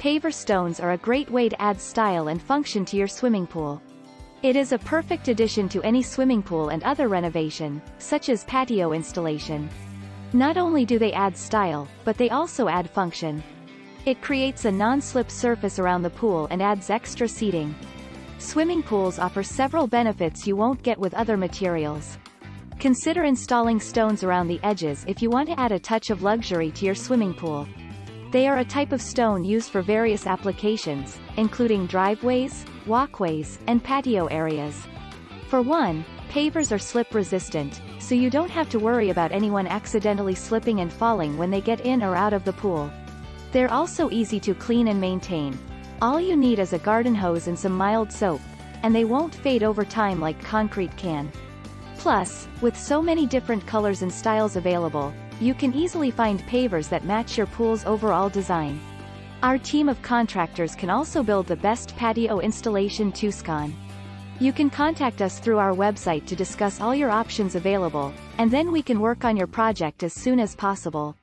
Paver stones are a great way to add style and function to your swimming pool. It is a perfect addition to any swimming pool and other renovation, such as patio installation. Not only do they add style, but they also add function. It creates a non-slip surface around the pool and adds extra seating. Swimming pools offer several benefits you won't get with other materials. Consider installing stones around the edges if you want to add a touch of luxury to your swimming pool. They are a type of stone used for various applications, including driveways, walkways, and patio areas. For one, pavers are slip-resistant, so you don't have to worry about anyone accidentally slipping and falling when they get in or out of the pool. They're also easy to clean and maintain. All you need is a garden hose and some mild soap, and they won't fade over time like concrete can. Plus, with so many different colors and styles available, you can easily find pavers that match your pool's overall design. Our team of contractors can also build the best patio installation in Tucson. You can contact us through our website to discuss all your options available, and then we can work on your project as soon as possible.